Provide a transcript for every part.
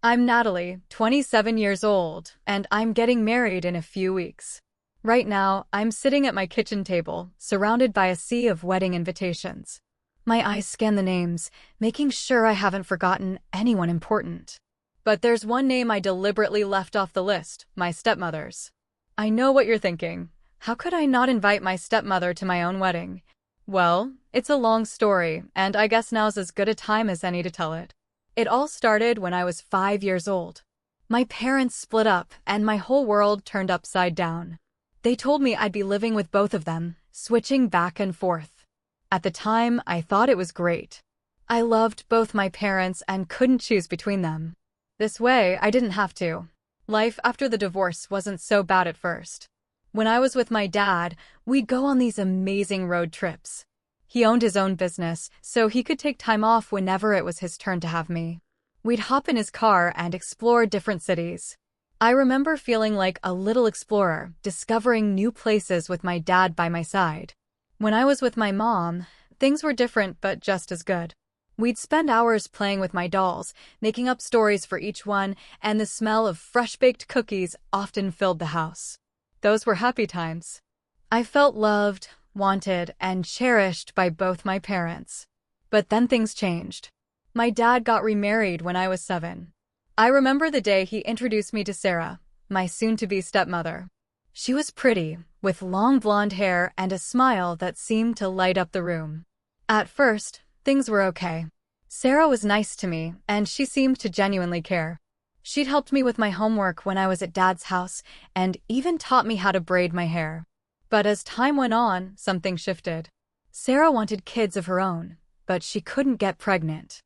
I'm Natalie, 27 years old, and I'm getting married in a few weeks. Right now, I'm sitting at my kitchen table, surrounded by a sea of wedding invitations. My eyes scan the names, making sure I haven't forgotten anyone important. But there's one name I deliberately left off the list, my stepmother's. I know what you're thinking. How could I not invite my stepmother to my own wedding? Well, it's a long story, and I guess now's as good a time as any to tell it. It all started when I was 5 years old. My parents split up, and my whole world turned upside down. They told me I'd be living with both of them, switching back and forth. At the time, I thought it was great. I loved both my parents and couldn't choose between them. This way, I didn't have to. Life after the divorce wasn't so bad at first. When I was with my dad, we'd go on these amazing road trips. He owned his own business, so he could take time off whenever it was his turn to have me. We'd hop in his car and explore different cities. I remember feeling like a little explorer, discovering new places with my dad by my side. When I was with my mom, things were different but just as good. We'd spend hours playing with my dolls, making up stories for each one, and the smell of fresh-baked cookies often filled the house. Those were happy times. I felt loved, wanted, and cherished by both my parents. But then things changed. My dad got remarried when I was 7. I remember the day he introduced me to Sarah, my soon-to-be stepmother. She was pretty, with long blonde hair and a smile that seemed to light up the room. At first, things were okay. Sarah was nice to me, and she seemed to genuinely care. She'd helped me with my homework when I was at Dad's house, and even taught me how to braid my hair. But as time went on, something shifted. Sarah wanted kids of her own, but she couldn't get pregnant.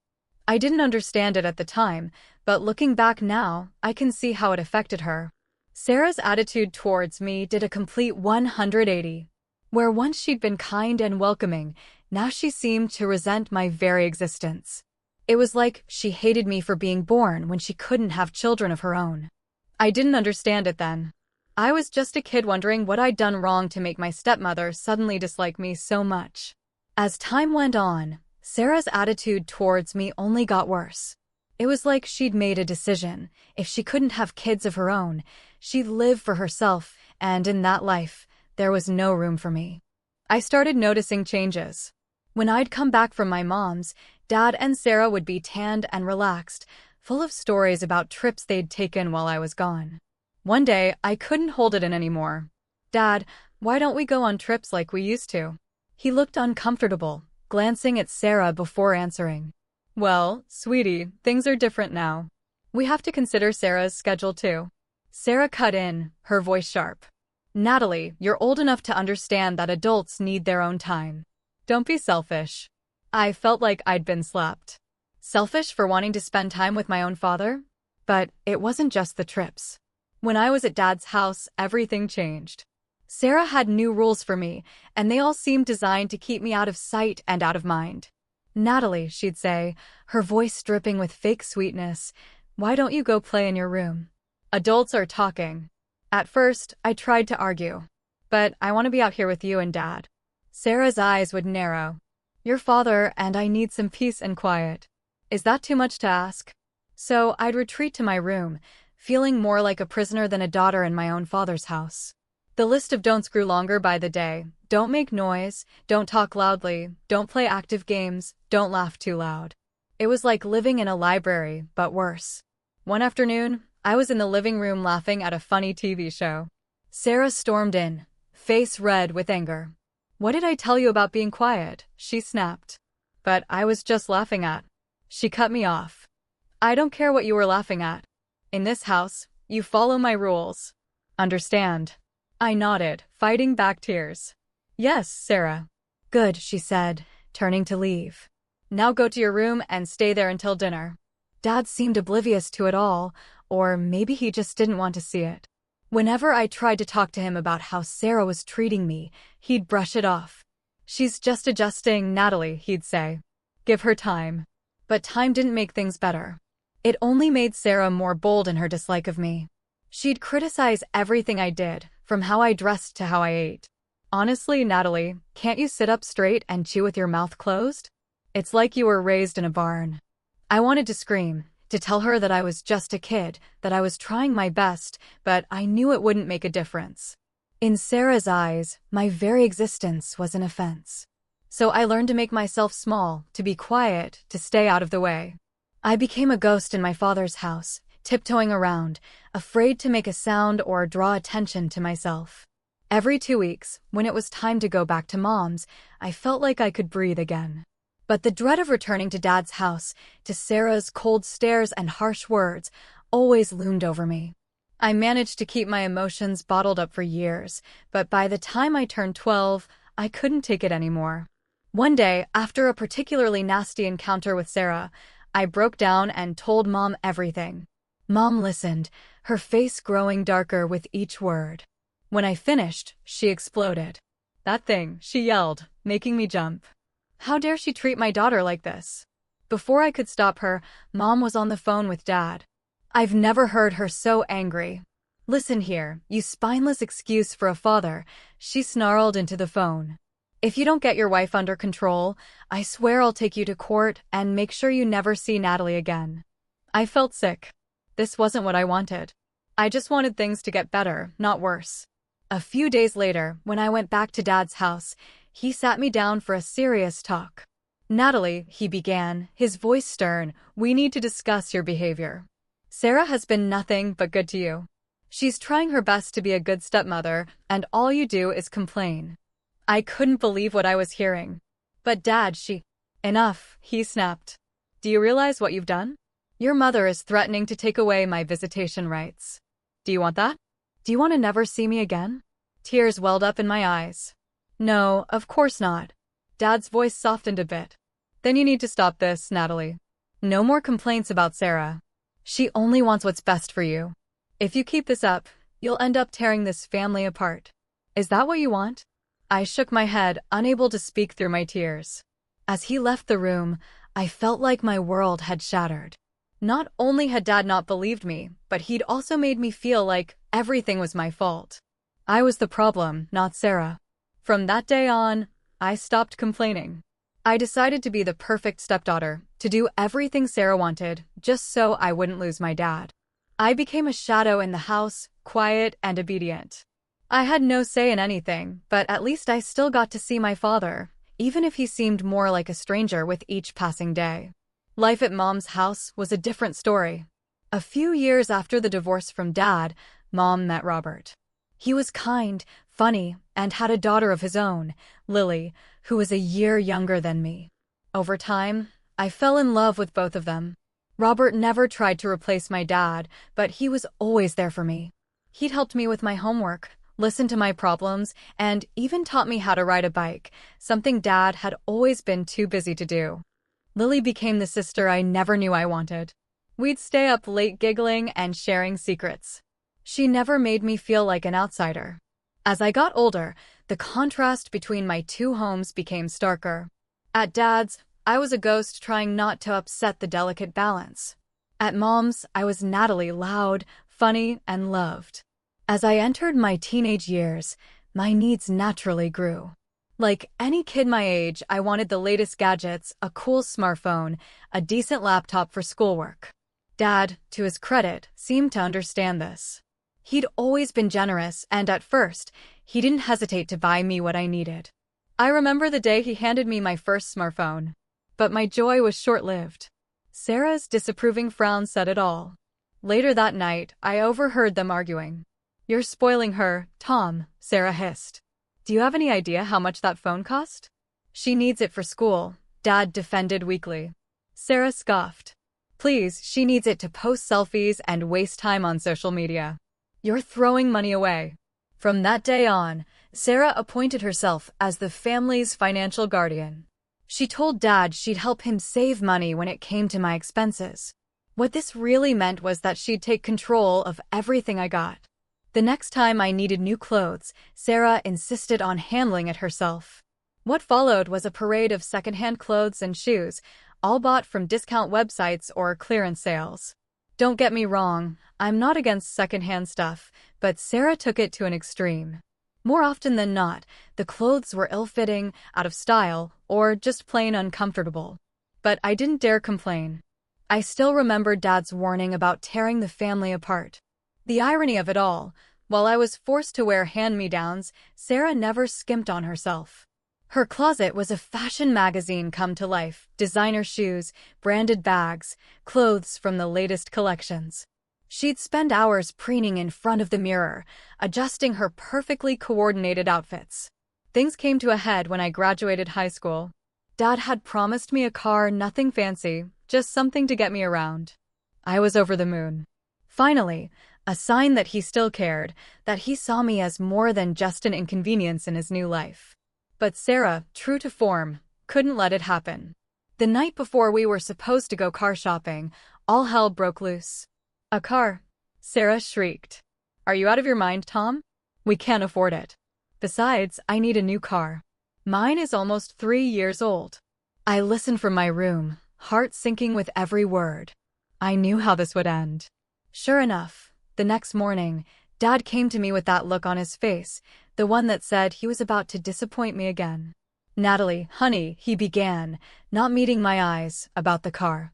I didn't understand it at the time, but looking back now, I can see how it affected her. Sarah's attitude towards me did a complete 180. Where once she'd been kind and welcoming, now she seemed to resent my very existence. It was like she hated me for being born when she couldn't have children of her own. I didn't understand it then. I was just a kid wondering what I'd done wrong to make my stepmother suddenly dislike me so much. As time went on, Sarah's attitude towards me only got worse. It was like she'd made a decision. If she couldn't have kids of her own, she'd live for herself, and in that life, there was no room for me. I started noticing changes. When I'd come back from my mom's, Dad and Sarah would be tanned and relaxed, full of stories about trips they'd taken while I was gone. One day, I couldn't hold it in anymore. "Dad, why don't we go on trips like we used to?" He looked uncomfortable, glancing at Sarah before answering. "Well, sweetie, things are different now. We have to consider Sarah's schedule too." Sarah cut in, her voice sharp. "Natalie, you're old enough to understand that adults need their own time. Don't be selfish." I felt like I'd been slapped. Selfish for wanting to spend time with my own father? But it wasn't just the trips. When I was at Dad's house, everything changed. Sarah had new rules for me, and they all seemed designed to keep me out of sight and out of mind. "Natalie," she'd say, her voice dripping with fake sweetness, "why don't you go play in your room? Adults are talking." At first, I tried to argue. "But I want to be out here with you and Dad." Sarah's eyes would narrow. "Your father and I need some peace and quiet. Is that too much to ask?" So I'd retreat to my room, feeling more like a prisoner than a daughter in my own father's house. The list of don'ts grew longer by the day. Don't make noise, don't talk loudly, don't play active games, don't laugh too loud. It was like living in a library, but worse. One afternoon, I was in the living room laughing at a funny TV show. Sarah stormed in, face red with anger. "What did I tell you about being quiet?" she snapped. "But I was just laughing at." She cut me off. "I don't care what you were laughing at. In this house, you follow my rules. Understand?" I nodded, fighting back tears. "Yes, Sarah." "Good," she said, turning to leave. "Now go to your room and stay there until dinner." Dad seemed oblivious to it all, or maybe he just didn't want to see it. Whenever I tried to talk to him about how Sarah was treating me, he'd brush it off. "She's just adjusting, Natalie," he'd say. "Give her time." But time didn't make things better. It only made Sarah more bold in her dislike of me. She'd criticize everything I did, from how I dressed to how I ate. "Honestly, Natalie, can't you sit up straight and chew with your mouth closed? It's like you were raised in a barn." I wanted to scream, to tell her that I was just a kid, that I was trying my best, but I knew it wouldn't make a difference. In Sarah's eyes, my very existence was an offense. So I learned to make myself small, to be quiet, to stay out of the way. I became a ghost in my father's house, tiptoeing around, afraid to make a sound or draw attention to myself. Every 2 weeks, when it was time to go back to Mom's, I felt like I could breathe again. But the dread of returning to Dad's house, to Sarah's cold stares and harsh words, always loomed over me. I managed to keep my emotions bottled up for years, but by the time I turned 12, I couldn't take it anymore. One day, after a particularly nasty encounter with Sarah, I broke down and told Mom everything. Mom listened, her face growing darker with each word. When I finished, she exploded. "That thing," she yelled, making me jump. How dare she treat my daughter like this? Before I could stop her, Mom was on the phone with Dad. I've never heard her so angry. "Listen here, you spineless excuse for a father," she snarled into the phone. "If you don't get your wife under control, I swear I'll take you to court and make sure you never see Natalie again." I felt sick. This wasn't what I wanted. I just wanted things to get better, not worse. A few days later, when I went back to Dad's house, he sat me down for a serious talk. "Natalie," he began, his voice stern, "we need to discuss your behavior. Sarah has been nothing but good to you. She's trying her best to be a good stepmother, and all you do is complain." I couldn't believe what I was hearing. "But Dad, she—" "Enough," he snapped. "Do you realize what you've done? Your mother is threatening to take away my visitation rights. Do you want that? Do you want to never see me again?" Tears welled up in my eyes. "No, of course not." Dad's voice softened a bit. "Then you need to stop this, Natalie. No more complaints about Sarah. She only wants what's best for you. If you keep this up, you'll end up tearing this family apart. Is that what you want?" I shook my head, unable to speak through my tears. As he left the room, I felt like my world had shattered. Not only had Dad not believed me, but he'd also made me feel like everything was my fault. I was the problem, not Sarah. From that day on, I stopped complaining. I decided to be the perfect stepdaughter, to do everything Sarah wanted, just so I wouldn't lose my dad. I became a shadow in the house, quiet and obedient. I had no say in anything, but at least I still got to see my father, even if he seemed more like a stranger with each passing day. Life at Mom's house was a different story. A few years after the divorce from Dad, Mom met Robert. He was kind, funny, and had a daughter of his own, Lily, who was a year younger than me. Over time, I fell in love with both of them. Robert never tried to replace my dad, but he was always there for me. He'd helped me with my homework, listened to my problems, and even taught me how to ride a bike, something Dad had always been too busy to do. Lily became the sister I never knew I wanted. We'd stay up late giggling and sharing secrets. She never made me feel like an outsider. As I got older, the contrast between my two homes became starker. At Dad's, I was a ghost trying not to upset the delicate balance. At Mom's, I was Natalie, loud, funny, and loved. As I entered my teenage years, my needs naturally grew. Like any kid my age, I wanted the latest gadgets, a cool smartphone, a decent laptop for schoolwork. Dad, to his credit, seemed to understand this. He'd always been generous, and at first, he didn't hesitate to buy me what I needed. I remember the day he handed me my first smartphone. But my joy was short-lived. Sarah's disapproving frown said it all. Later that night, I overheard them arguing. "You're spoiling her, Tom," Sarah hissed. "Do you have any idea how much that phone cost?" "She needs it for school," Dad defended weakly. Sarah scoffed. "Please, she needs it to post selfies and waste time on social media. You're throwing money away." From that day on, Sarah appointed herself as the family's financial guardian. She told Dad she'd help him save money when it came to my expenses. What this really meant was that she'd take control of everything I got. The next time I needed new clothes, Sarah insisted on handling it herself. What followed was a parade of secondhand clothes and shoes, all bought from discount websites or clearance sales. Don't get me wrong, I'm not against secondhand stuff, but Sarah took it to an extreme. More often than not, the clothes were ill-fitting, out of style, or just plain uncomfortable. But I didn't dare complain. I still remember Dad's warning about tearing the family apart. The irony of it all, while I was forced to wear hand-me-downs, Sarah never skimped on herself. Her closet was a fashion magazine come to life, designer shoes, branded bags, clothes from the latest collections. She'd spend hours preening in front of the mirror, adjusting her perfectly coordinated outfits. Things came to a head when I graduated high school. Dad had promised me a car, nothing fancy, just something to get me around. I was over the moon. Finally, a sign that he still cared, that he saw me as more than just an inconvenience in his new life. But Sarah, true to form, couldn't let it happen. The night before we were supposed to go car shopping, all hell broke loose. "A car?" Sarah shrieked. "Are you out of your mind, Tom? We can't afford it. Besides, I need a new car. Mine is almost 3 years old." I listened from my room, heart sinking with every word. I knew how this would end. Sure enough, the next morning, Dad came to me with that look on his face, the one that said he was about to disappoint me again. "Natalie, honey," he began, not meeting my eyes, about the car.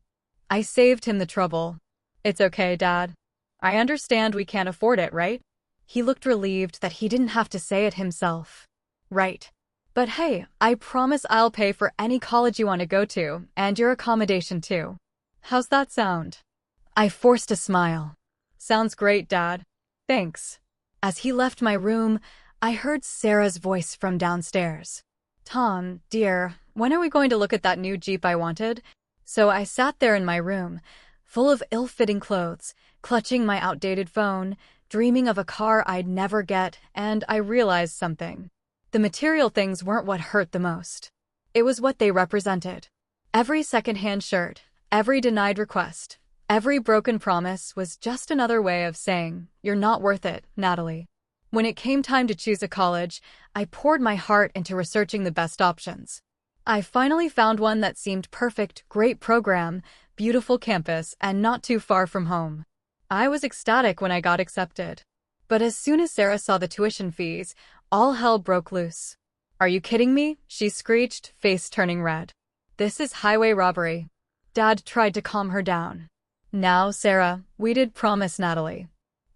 I saved him the trouble. "It's okay, Dad. I understand we can't afford it, right?" He looked relieved that he didn't have to say it himself. "Right. But hey, I promise I'll pay for any college you want to go to, and your accommodation too. How's that sound?" I forced a smile. "Sounds great, Dad. Thanks." As he left my room, I heard Sarah's voice from downstairs. "Tom, dear, when are we going to look at that new Jeep I wanted?" So I sat there in my room, full of ill-fitting clothes, clutching my outdated phone, dreaming of a car I'd never get, and I realized something. The material things weren't what hurt the most. It was what they represented. Every secondhand shirt, every denied request, every broken promise was just another way of saying, "You're not worth it, Natalie." When it came time to choose a college, I poured my heart into researching the best options. I finally found one that seemed perfect, great program, beautiful campus, and not too far from home. I was ecstatic when I got accepted. But as soon as Sarah saw the tuition fees, all hell broke loose. "Are you kidding me?" she screeched, face turning red. "This is highway robbery." Dad tried to calm her down. "Now, Sarah, we did promise, Natalie."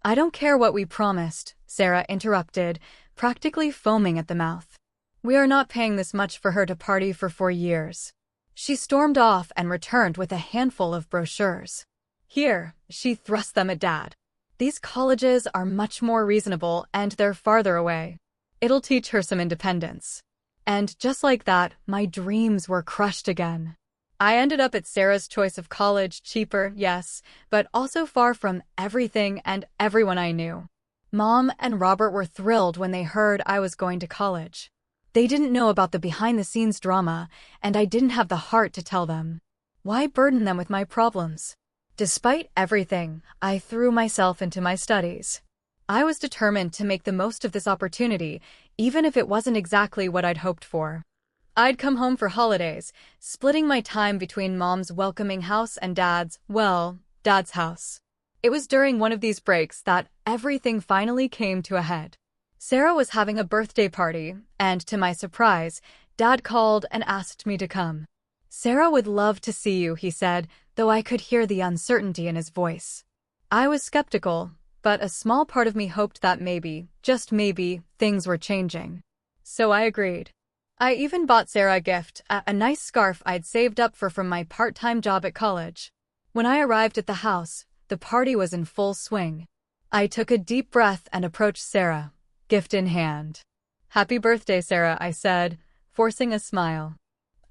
"I don't care what we promised," Sarah interrupted, practically foaming at the mouth. "We are not paying this much for her to party for 4 years. She stormed off and returned with a handful of brochures. "Here," she thrust them at Dad. "These colleges are much more reasonable and they're farther away. It'll teach her some independence." And just like that, my dreams were crushed again. I ended up at Sarah's choice of college, cheaper, yes, but also far from everything and everyone I knew. Mom and Robert were thrilled when they heard I was going to college. They didn't know about the behind-the-scenes drama, and I didn't have the heart to tell them. Why burden them with my problems? Despite everything, I threw myself into my studies. I was determined to make the most of this opportunity, even if it wasn't exactly what I'd hoped for. I'd come home for holidays, splitting my time between Mom's welcoming house and Dad's house. It was during one of these breaks that everything finally came to a head. Sarah was having a birthday party, and to my surprise, Dad called and asked me to come. "Sarah would love to see you," he said, though I could hear the uncertainty in his voice. I was skeptical, but a small part of me hoped that maybe, just maybe, things were changing. So I agreed. I even bought Sarah a gift, a nice scarf I'd saved up for from my part-time job at college. When I arrived at the house, the party was in full swing. I took a deep breath and approached Sarah, gift in hand. "Happy birthday, Sarah," I said, forcing a smile.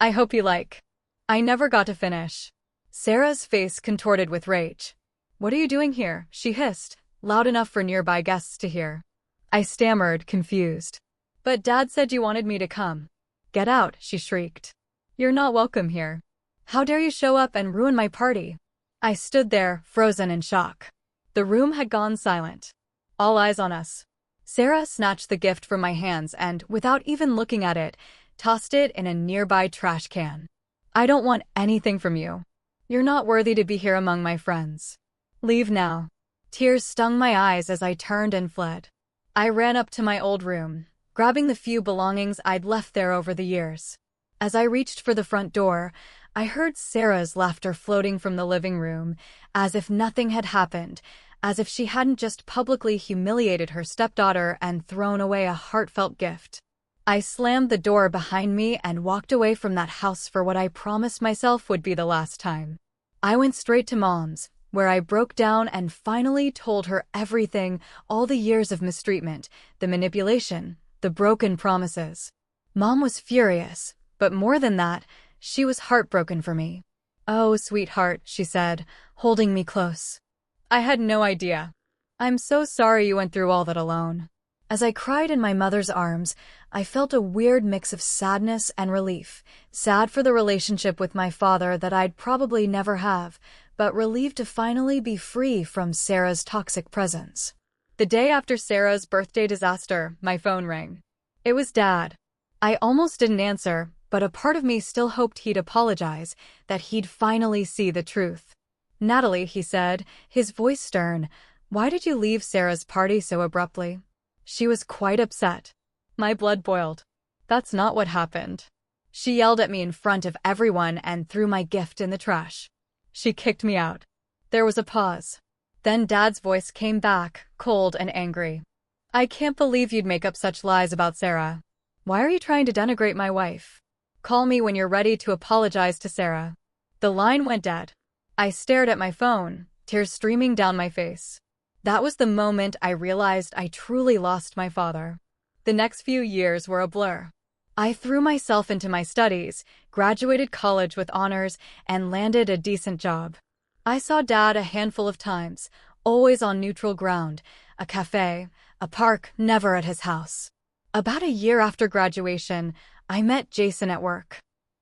"I hope you like." I never got to finish. Sarah's face contorted with rage. "What are you doing here?" she hissed, loud enough for nearby guests to hear. I stammered, confused. "But Dad said you wanted me to come." "Get out," she shrieked. "You're not welcome here. How dare you show up and ruin my party?" I stood there, frozen in shock. The room had gone silent. All eyes on us. Sarah snatched the gift from my hands and, without even looking at it, tossed it in a nearby trash can. "I don't want anything from you. You're not worthy to be here among my friends. Leave now." Tears stung my eyes as I turned and fled. I ran up to my old room, grabbing the few belongings I'd left there over the years. As I reached for the front door, I heard Sarah's laughter floating from the living room, as if nothing had happened, as if she hadn't just publicly humiliated her stepdaughter and thrown away a heartfelt gift. I slammed the door behind me and walked away from that house for what I promised myself would be the last time. I went straight to Mom's, where I broke down and finally told her everything, all the years of mistreatment, the manipulation, the broken promises. Mom was furious, but more than that, she was heartbroken for me. "Oh, sweetheart," she said, holding me close. "I had no idea. I'm so sorry you went through all that alone." As I cried in my mother's arms, I felt a weird mix of sadness and relief. Sad for the relationship with my father that I'd probably never have, but relieved to finally be free from Sarah's toxic presence. The day after Sarah's birthday disaster, my phone rang. It was Dad. I almost didn't answer, but a part of me still hoped he'd apologize, that he'd finally see the truth. "Natalie," he said, his voice stern, "why did you leave Sarah's party so abruptly?" She was quite upset. My blood boiled. "That's not what happened." She yelled at me in front of everyone and threw my gift in the trash. She kicked me out. There was a pause. Then Dad's voice came back, cold and angry. "I can't believe you'd make up such lies about Sarah. Why are you trying to denigrate my wife? Call me when you're ready to apologize to Sarah." The line went dead. I stared at my phone, tears streaming down my face. That was the moment I realized I truly lost my father. The next few years were a blur. I threw myself into my studies, graduated college with honors, and landed a decent job. I saw Dad a handful of times, always on neutral ground, a cafe, a park, never at his house. About a year after graduation, I met Jason at work.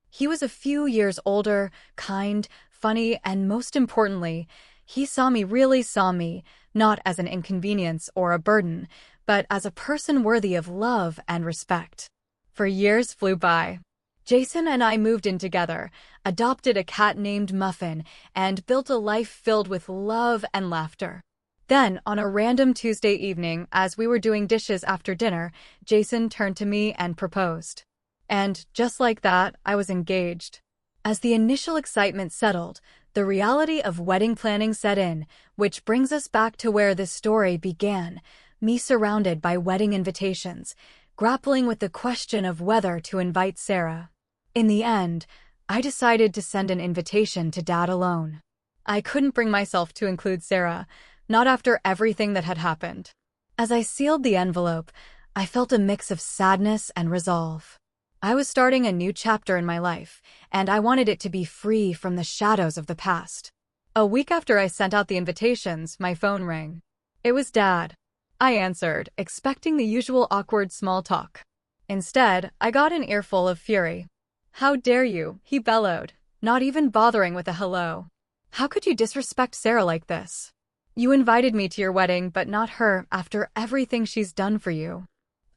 He was a few years older, kind, funny, and most importantly, he really saw me, not as an inconvenience or a burden, but as a person worthy of love and respect. For years flew by. Jason and I moved in together, adopted a cat named Muffin, and built a life filled with love and laughter. Then, on a random Tuesday evening, as we were doing dishes after dinner, Jason turned to me and proposed. And, just like that, I was engaged. As the initial excitement settled, the reality of wedding planning set in, which brings us back to where this story began, me surrounded by wedding invitations, grappling with the question of whether to invite Sarah. In the end, I decided to send an invitation to Dad alone. I couldn't bring myself to include Sarah, not after everything that had happened. As I sealed the envelope, I felt a mix of sadness and resolve. I was starting a new chapter in my life, and I wanted it to be free from the shadows of the past. A week after I sent out the invitations, my phone rang. It was Dad. I answered, expecting the usual awkward small talk. Instead, I got an earful of fury. "How dare you?" he bellowed, not even bothering with a hello. "How could you disrespect Sarah like this? You invited me to your wedding, but not her, after everything she's done for you."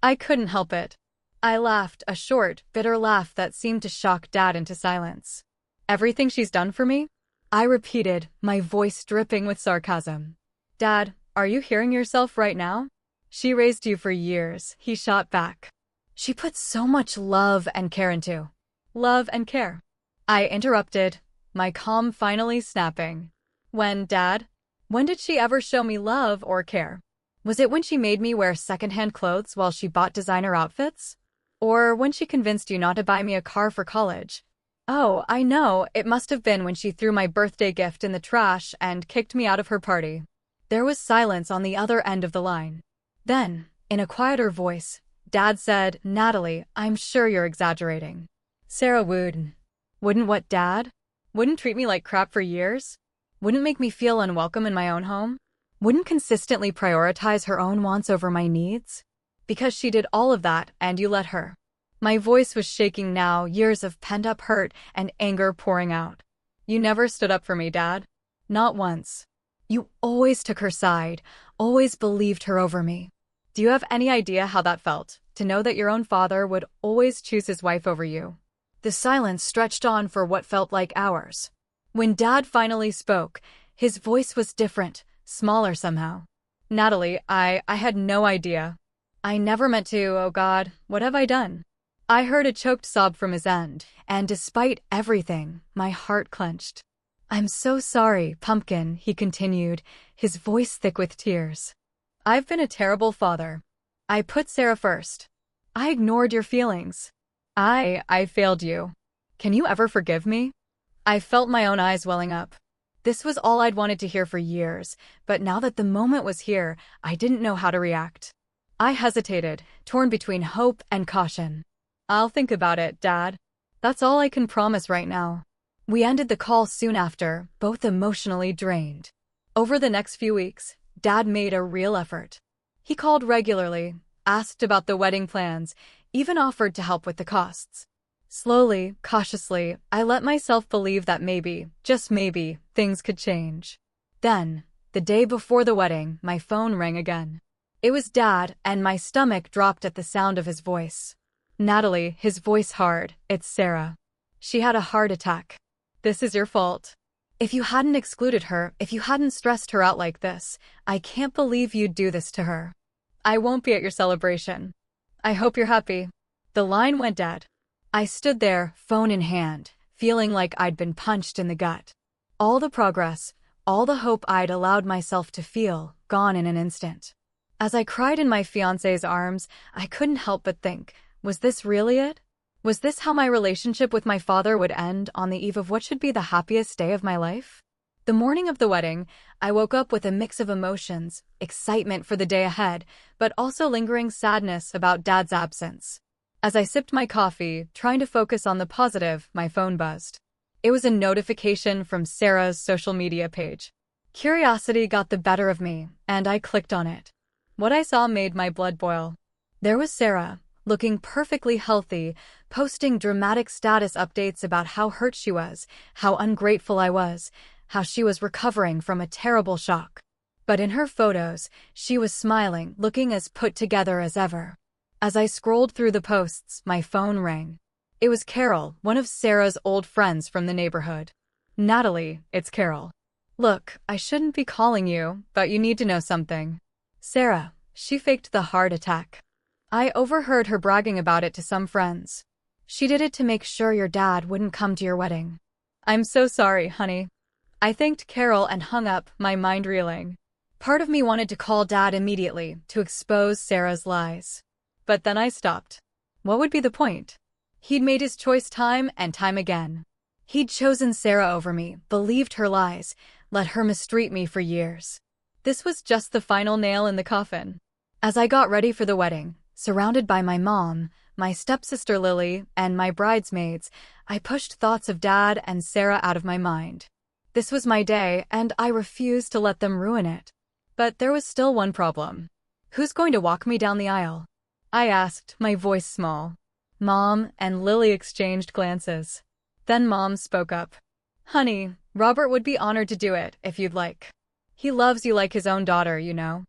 I couldn't help it. I laughed, a short, bitter laugh that seemed to shock Dad into silence. "Everything she's done for me?" I repeated, my voice dripping with sarcasm. "Dad, are you hearing yourself right now? She raised you for years," he shot back. "She put so much love and care into." "Love and care?" I interrupted, my calm finally snapping. "When, Dad? When did she ever show me love or care? Was it when she made me wear secondhand clothes while she bought designer outfits? Or when she convinced you not to buy me a car for college? Oh, I know, it must have been when she threw my birthday gift in the trash and kicked me out of her party." There was silence on the other end of the line. Then, in a quieter voice, Dad said, "Natalie, I'm sure you're exaggerating. Sarah wouldn't what, Dad? Wouldn't treat me like crap for years? Wouldn't make me feel unwelcome in my own home? Wouldn't consistently prioritize her own wants over my needs? Because she did all of that, and you let her." My voice was shaking now, years of pent-up hurt and anger pouring out. "You never stood up for me, Dad. Not once. You always took her side, always believed her over me. Do you have any idea how that felt, to know that your own father would always choose his wife over you?" The silence stretched on for what felt like hours. When Dad finally spoke, his voice was different, smaller somehow. "Natalie, I had no idea. I never meant to, oh God, what have I done? I heard a choked sob from his end, and despite everything, my heart clenched. I'm so sorry, Pumpkin, he continued, his voice thick with tears. I've been a terrible father. I put Sarah first. I ignored your feelings. I failed you. Can you ever forgive me? I felt my own eyes welling up. This was all I'd wanted to hear for years, but now that the moment was here, I didn't know how to react. I hesitated, torn between hope and caution. I'll think about it, Dad. That's all I can promise right now. We ended the call soon after, both emotionally drained. Over the next few weeks, Dad made a real effort. He called regularly, asked about the wedding plans, even offered to help with the costs. Slowly, cautiously, I let myself believe that maybe, just maybe, things could change. Then, the day before the wedding, my phone rang again. It was Dad, and my stomach dropped at the sound of his voice. Natalie, his voice hard, it's Sarah. She had a heart attack. This is your fault. If you hadn't excluded her, if you hadn't stressed her out like this, I can't believe you'd do this to her. I won't be at your celebration. I hope you're happy. The line went dead. I stood there, phone in hand, feeling like I'd been punched in the gut. All the progress, all the hope I'd allowed myself to feel, gone in an instant. As I cried in my fiancé's arms, I couldn't help but think, was this really it? Was this how my relationship with my father would end on the eve of what should be the happiest day of my life? The morning of the wedding, I woke up with a mix of emotions, excitement for the day ahead, but also lingering sadness about Dad's absence. As I sipped my coffee, trying to focus on the positive, my phone buzzed. It was a notification from Sarah's social media page. Curiosity got the better of me, and I clicked on it. What I saw made my blood boil. There was Sarah, looking perfectly healthy, posting dramatic status updates about how hurt she was, how ungrateful I was, how she was recovering from a terrible shock. But in her photos, she was smiling, looking as put together as ever. As I scrolled through the posts, my phone rang. It was Carol, one of Sarah's old friends from the neighborhood. Natalie, it's Carol. Look, I shouldn't be calling you, but you need to know something. Sarah, she faked the heart attack. I overheard her bragging about it to some friends. She did it to make sure your dad wouldn't come to your wedding. I'm so sorry, honey. I thanked Carol and hung up, my mind reeling. Part of me wanted to call Dad immediately to expose Sarah's lies. But then I stopped. What would be the point? He'd made his choice time and time again. He'd chosen Sarah over me, believed her lies, let her mistreat me for years. This was just the final nail in the coffin. As I got ready for the wedding, surrounded by my mom, my stepsister Lily, and my bridesmaids, I pushed thoughts of Dad and Sarah out of my mind. This was my day, and I refused to let them ruin it. But there was still one problem. Who's going to walk me down the aisle? I asked, my voice small. Mom and Lily exchanged glances. Then Mom spoke up. Honey, Robert would be honored to do it, if you'd like. He loves you like his own daughter, you know.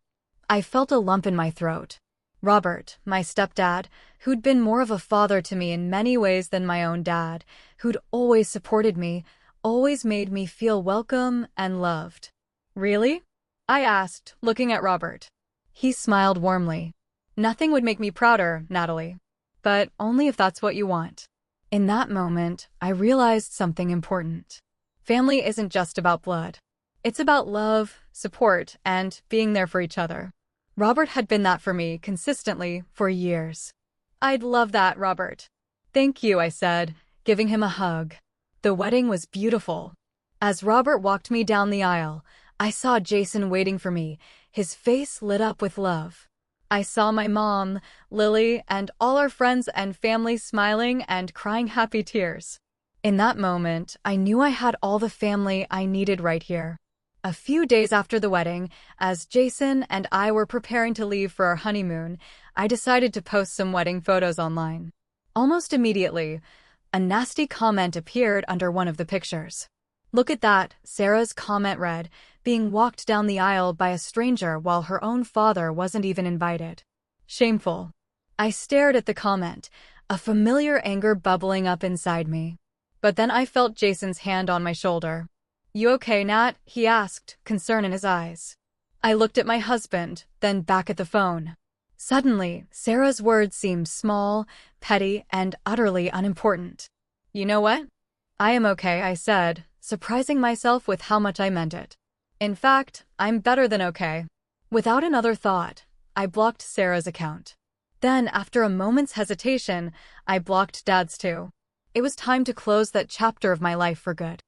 I felt a lump in my throat. Robert, my stepdad, who'd been more of a father to me in many ways than my own dad, who'd always supported me, always made me feel welcome and loved. Really? I asked, looking at Robert. He smiled warmly. Nothing would make me prouder, Natalie. But only if that's what you want. In that moment, I realized something important. Family isn't just about blood. It's about love, support, and being there for each other. Robert had been that for me consistently for years. I'd love that, Robert. Thank you, I said, giving him a hug. The wedding was beautiful. As Robert walked me down the aisle, I saw Jason waiting for me, his face lit up with love. I saw my mom, Lily, and all our friends and family smiling and crying happy tears. In that moment, I knew I had all the family I needed right here. A few days after the wedding, as Jason and I were preparing to leave for our honeymoon, I decided to post some wedding photos online. Almost immediately, a nasty comment appeared under one of the pictures. Look at that, Sarah's comment read, being walked down the aisle by a stranger while her own father wasn't even invited. Shameful. I stared at the comment, a familiar anger bubbling up inside me. But then I felt Jason's hand on my shoulder. You okay, Nat? He asked, concern in his eyes. I looked at my husband, then back at the phone. Suddenly, Sarah's words seemed small, petty, and utterly unimportant. You know what? I am okay, I said, surprising myself with how much I meant it. In fact, I'm better than okay. Without another thought, I blocked Sarah's account. Then, after a moment's hesitation, I blocked Dad's too. It was time to close that chapter of my life for good.